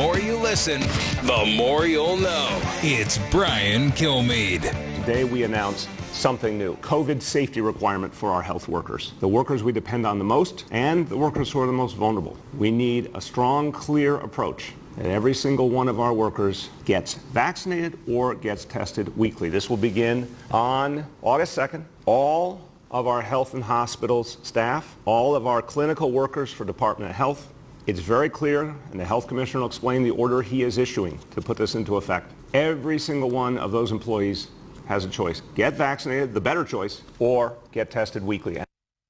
more you listen, the more you'll know. It's Brian Kilmeade. Today we announced something new, COVID safety requirement for our health workers, the workers we depend on the most and the workers who are the most vulnerable. We need a strong, clear approach that every single one of our workers gets vaccinated or gets tested weekly. This will begin on August 2nd. All of our health and hospitals staff, all of our clinical workers for Department of Health. It's very clear, and the health commissioner will explain the order he is issuing to put this into effect. Every single one of those employees has a choice. Get vaccinated, the better choice, or get tested weekly.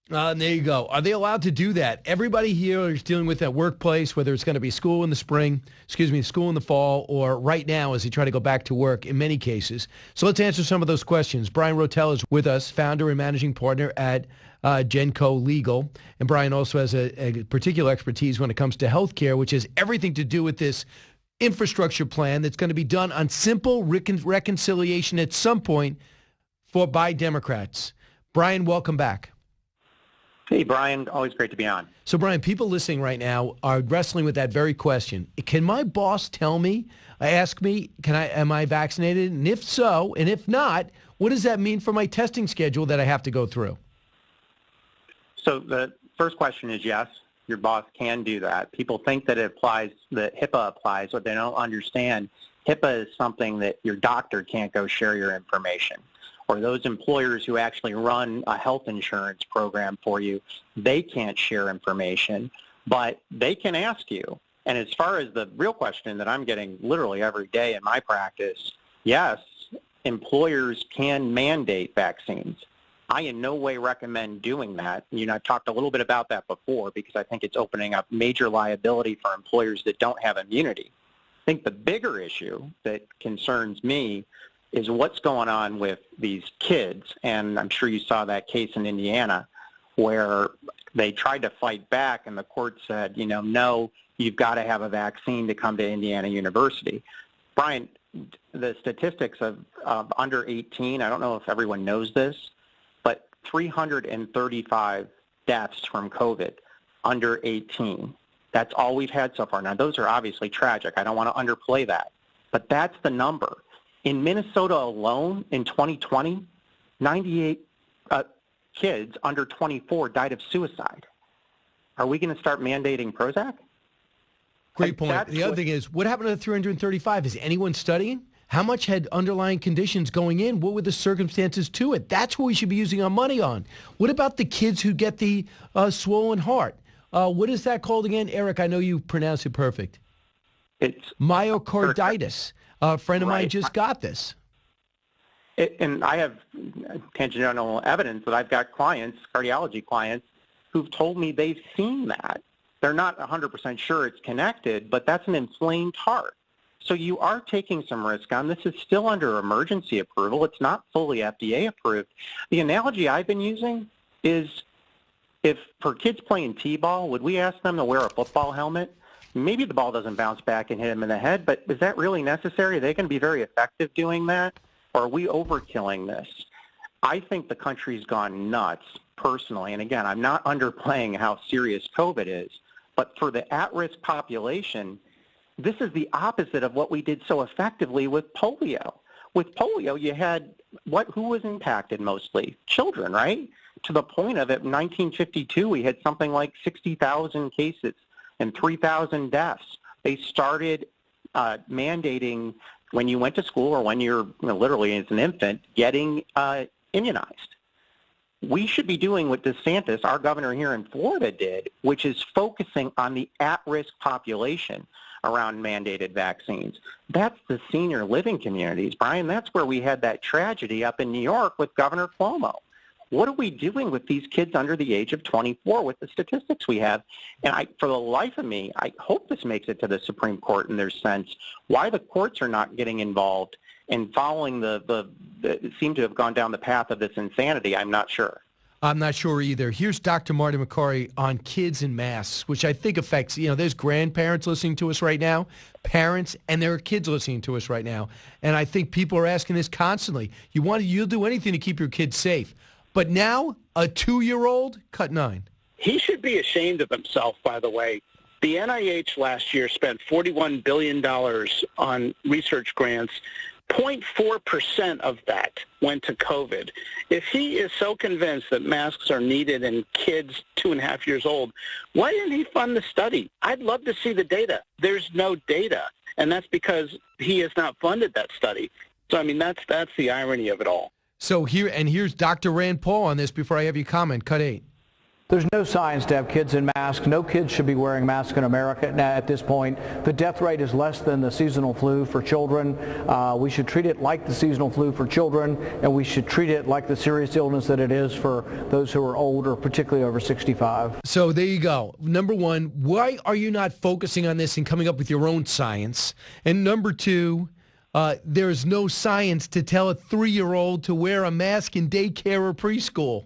And there you go. Are they allowed to do that? Everybody here is dealing with that workplace, whether it's going to be school in the school in the fall, or right now as they try to go back to work in many cases. So let's answer some of those questions. Bryan Rotella is with us, founder and managing partner at Genco Legal. And Brian also has a particular expertise when it comes to healthcare, which has everything to do with this infrastructure plan that's going to be done on simple reconciliation at some point by Democrats. Brian, welcome back. Hey, Brian. Always great to be on. So, Brian, people listening right now are wrestling with that very question. Can my boss ask me, am I vaccinated? And if so, and if not, what does that mean for my testing schedule that I have to go through? So the first question is yes, your boss can do that. People think that that HIPAA applies. What they don't understand, HIPAA is something that your doctor can't go share your information. Or those employers who actually run a health insurance program for you, they can't share information, but they can ask you. And as far as the real question that I'm getting literally every day in my practice, yes, employers can mandate vaccines. I in no way recommend doing that. I've talked a little bit about that before because I think it's opening up major liability for employers that don't have immunity. I think the bigger issue that concerns me is what's going on with these kids. And I'm sure you saw that case in Indiana where they tried to fight back and the court said, no, you've got to have a vaccine to come to Indiana University. Brian, the statistics of under 18, I don't know if everyone knows this, but 335 deaths from COVID under 18. That's all we've had so far. Now, those are obviously tragic. I don't want to underplay that. But that's the number. In Minnesota alone, in 2020, 98 kids under 24 died of suicide. Are we going to start mandating Prozac? Great point. The other thing is, what happened to the 335? Is anyone studying? How much had underlying conditions going in? What were the circumstances to it? That's what we should be using our money on. What about the kids who get the swollen heart? What is that called again? Eric, I know you pronounce it perfect. It's myocarditis. A friend of mine just got this. And I have tangential evidence that I've got clients, cardiology clients, who've told me they've seen that. They're not 100% sure it's connected, but that's an inflamed heart. So you are taking some risk on this. Is still under emergency approval. It's not fully FDA approved. The analogy I've been using is if for kids playing T-ball, would we ask them to wear a football helmet? Maybe the ball doesn't bounce back and hit them in the head, but is that really necessary? Are they going to be very effective doing that? Or are we overkilling this? I think the country's gone nuts, personally. And again, I'm not underplaying how serious COVID is, but for the at-risk population, this is the opposite of what we did so effectively with polio. With polio, you had who was impacted mostly? Children, right? To the point of it, in 1952, we had something like 60,000 cases and 3,000 deaths. They started mandating when you went to school or when you're literally as an infant getting immunized. We should be doing what DeSantis, our governor here in Florida, did, which is focusing on the at-risk population around mandated vaccines. That's the senior living communities, Brian. That's where we had that tragedy up in New York with Governor Cuomo. What are we doing with these kids under the age of 24 with the statistics we have? And for the life of me, I hope this makes it to the Supreme Court in their sense. Why the courts are not getting involved and following seem to have gone down the path of this insanity, I'm not sure. I'm not sure either. Here's Dr. Marty Makary on kids and masks, which I think affects, there's grandparents listening to us right now, parents, and there are kids listening to us right now. And I think people are asking this constantly. You'll do anything to keep your kids safe. But now, a 2-year-old, cut 9. He should be ashamed of himself, by the way, The NIH last year spent $41 billion on research grants. 0.4% of that went to COVID. If he is so convinced that masks are needed in kids 2.5 years old, why didn't he fund the study? I'd love to see the data. There's no data, and that's because he has not funded that study. So, I mean, that's the irony of it all. So here's Dr. Rand Paul on this before I have you comment. Cut 8. There's no science to have kids in masks. No kids should be wearing masks in America at this point. The death rate is less than the seasonal flu for children. We should treat it like the seasonal flu for children, and we should treat it like the serious illness that it is for those who are older, particularly over 65. So there you go. Number one, why are you not focusing on this and coming up with your own science? And number two, there's no science to tell a 3-year-old to wear a mask in daycare or preschool.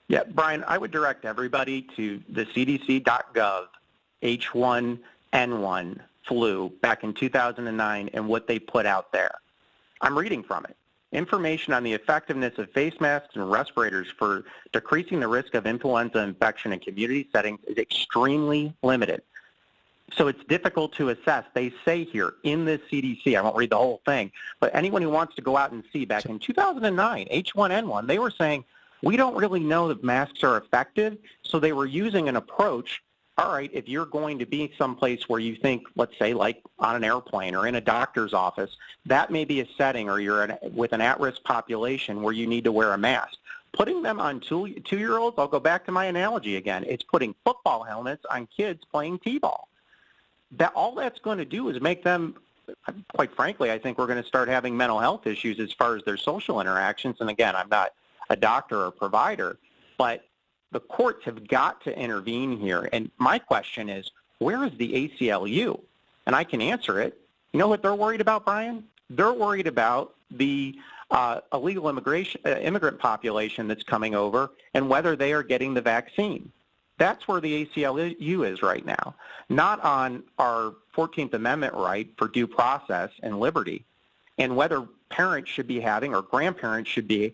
Yeah, Brian, I would direct everybody to the CDC.gov H1N1 flu back in 2009 and what they put out there. I'm reading from it. Information on the effectiveness of face masks and respirators for decreasing the risk of influenza infection in community settings is extremely limited. So it's difficult to assess. They say here in this CDC, I won't read the whole thing, but anyone who wants to go out and see back in 2009, H1N1, they were saying, we don't really know that masks are effective, so they were using an approach. All right, if you're going to be someplace where you think, let's say, like on an airplane or in a doctor's office, that may be a setting, or you're with an at-risk population where you need to wear a mask. Putting them on two-year-olds, I'll go back to my analogy again. It's putting football helmets on kids playing t-ball. All that's going to do is make them, quite frankly, I think we're going to start having mental health issues as far as their social interactions. And again, I'm not a doctor or provider, but the courts have got to intervene here. And my question is, where is the ACLU? And I can answer it. You know what they're worried about, Brian? They're worried about the illegal immigrant population that's coming over and whether they are getting the vaccine. That's where the ACLU is right now, not on our 14th Amendment right for due process and liberty, and whether parents should be having or grandparents should be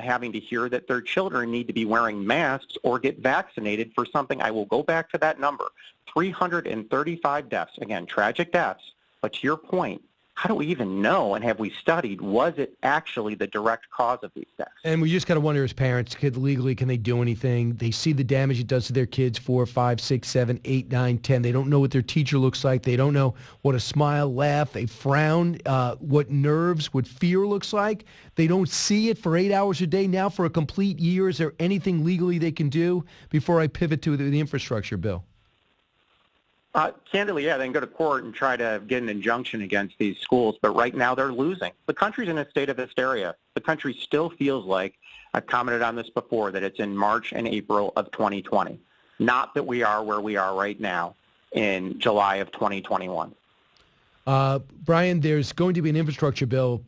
having to hear that their children need to be wearing masks or get vaccinated for something. I will go back to that number, 335 deaths. Again, tragic deaths. But to your point, how do we even know, and have we studied, was it actually the direct cause of these deaths? And we just got to wonder, as parents, legally, can they do anything? They see the damage it does to their kids, 4, 5, 6, 7, 8, 9, 10. They don't know what their teacher looks like. They don't know what a smile, laugh, a frown, what nerves, what fear looks like. They don't see it for 8 hours a day now for a complete year. Is there anything legally they can do before I pivot to the infrastructure bill? Candidly, yeah, they can go to court and try to get an injunction against these schools, but right now they're losing. The country's in a state of hysteria. The country still feels like, I've commented on this before, that it's in March and April of 2020, not that we are where we are right now in July of 2021. Brian, there's going to be an infrastructure bill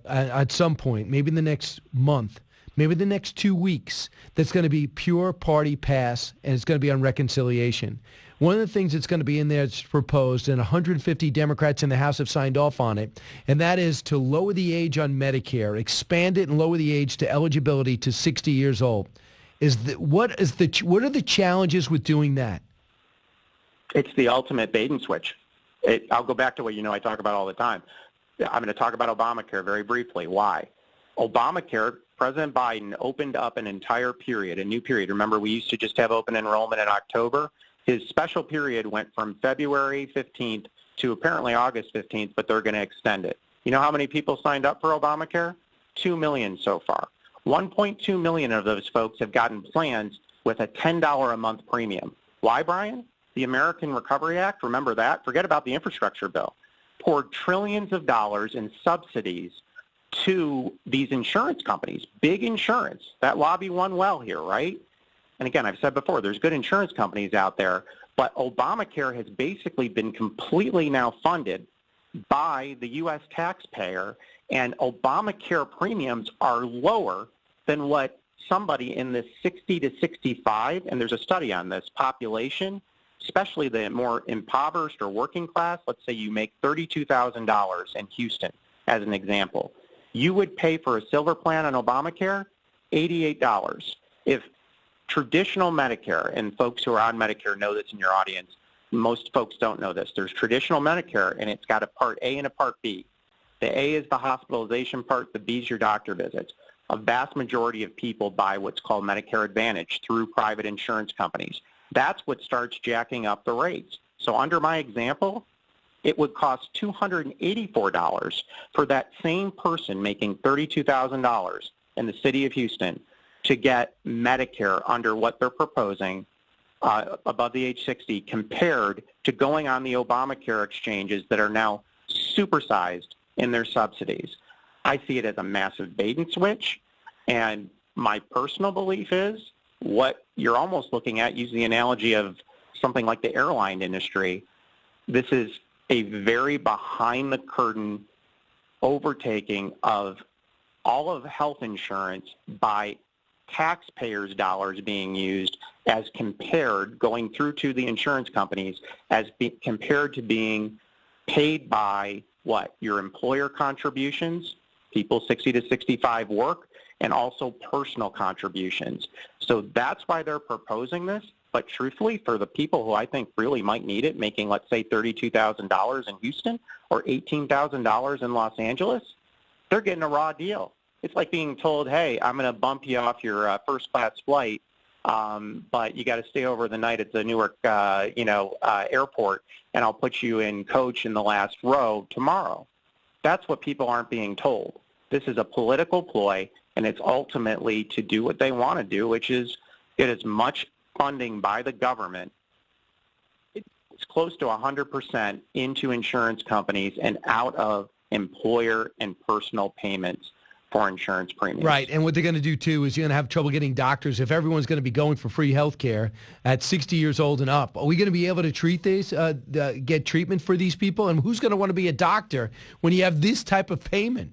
at some point, maybe in the next month, maybe the next 2 weeks, that's going to be pure party pass, and it's going to be on reconciliation. One of the things that's going to be in there that's proposed, and 150 Democrats in the House have signed off on it, and that is to lower the age on Medicare, expand it and lower the age to eligibility to 60 years old. What are the challenges with doing that? It's the ultimate bait and switch. I'll go back to what I talk about all the time. I'm going to talk about Obamacare very briefly. Why? Obamacare, President Biden opened up an entire period, a new period. Remember, we used to just have open enrollment in October. His special period went from February 15th to apparently August 15th, but they're going to extend it. You know how many people signed up for Obamacare? 2 million so far. 1.2 million of those folks have gotten plans with a $10 a month premium. Why, Brian? The American Recovery Act, remember that? Forget about the infrastructure bill. Poured trillions of dollars in subsidies to these insurance companies, big insurance. That lobby won well here, right? And again, I've said before, there's good insurance companies out there, but Obamacare has basically been completely now funded by the U.S. taxpayer, and Obamacare premiums are lower than what somebody in the 60 to 65, and there's a study on this, population, especially the more impoverished or working class, let's say you make $32,000 in Houston, as an example. You would pay for a silver plan on Obamacare, $88. If traditional Medicare, and folks who are on Medicare know this in your audience. Most folks don't know this. There's traditional Medicare, and it's got a Part A and a Part B. The A is the hospitalization part. The B is your doctor visits. A vast majority of people buy what's called Medicare Advantage through private insurance companies. That's what starts jacking up the rates. So under my example, it would cost $284 for that same person making $32,000 in the city of Houston to get Medicare under what they're proposing above the age 60 compared to going on the Obamacare exchanges that are now supersized in their subsidies. I see it as a massive bait and switch, and my personal belief is what you're almost looking at, use the analogy of something like the airline industry. This is a very behind-the-curtain overtaking of all of health insurance by taxpayers' dollars being used as compared, going through to the insurance companies, as compared to being paid by what? Your employer contributions, people 60 to 65 work, and also personal contributions. So that's why they're proposing this. But truthfully, for the people who I think really might need it, making, let's say, $32,000 in Houston or $18,000 in Los Angeles, they're getting a raw deal. It's like being told, hey, I'm going to bump you off your first-class flight, but you got to stay over the night at the Newark, airport, and I'll put you in coach in the last row tomorrow. That's what people aren't being told. This is a political ploy, and it's ultimately to do what they want to do, which is get as much funding by the government. It's close to 100% into insurance companies and out of employer and personal payments for insurance premiums. Right, and what they're going to do, too, is you're going to have trouble getting doctors. If everyone's going to be going for free health care at 60 years old and up, are we going to be able to treat these, get treatment for these people? And who's going to want to be a doctor when you have this type of payment?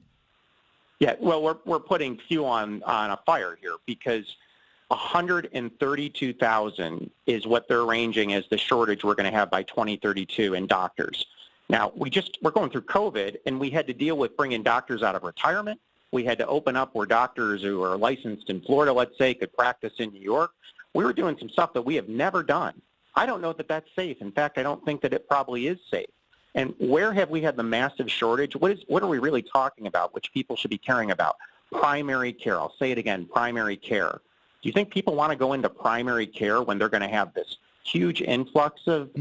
Yeah, well, we're putting fuel on a fire here because 132,000 is what they're arranging as the shortage we're going to have by 2032 in doctors. Now, we're going through COVID, and we had to deal with bringing doctors out of retirement. We had to open up where doctors who are licensed in Florida, let's say, could practice in New York. We were doing some stuff that we have never done. I don't know that that's safe. In fact, I don't think that it probably is safe. And where have we had the massive shortage? What are we really talking about, which people should be caring about? Primary care. I'll say it again, primary care. Do you think people want to go into primary care when they're going to have this huge influx of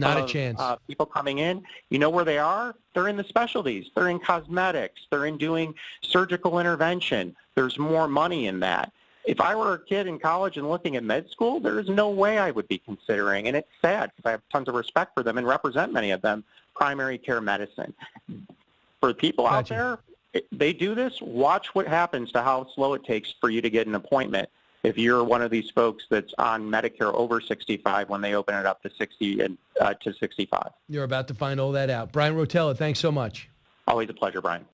people coming in? You know where they are? They're in the specialties. They're in cosmetics. They're in doing surgical intervention. There's more money in that. If I were a kid in college and looking at med school, there is no way I would be considering, and it's sad because I have tons of respect for them and represent many of them, primary care medicine. For people out there, they do this. Watch what happens to how slow it takes for you to get an appointment if you're one of these folks that's on Medicare over 65 when they open it up to 60 and to 65. You're about to find all that out. Bryan Rotella, thanks so much. Always a pleasure, Brian.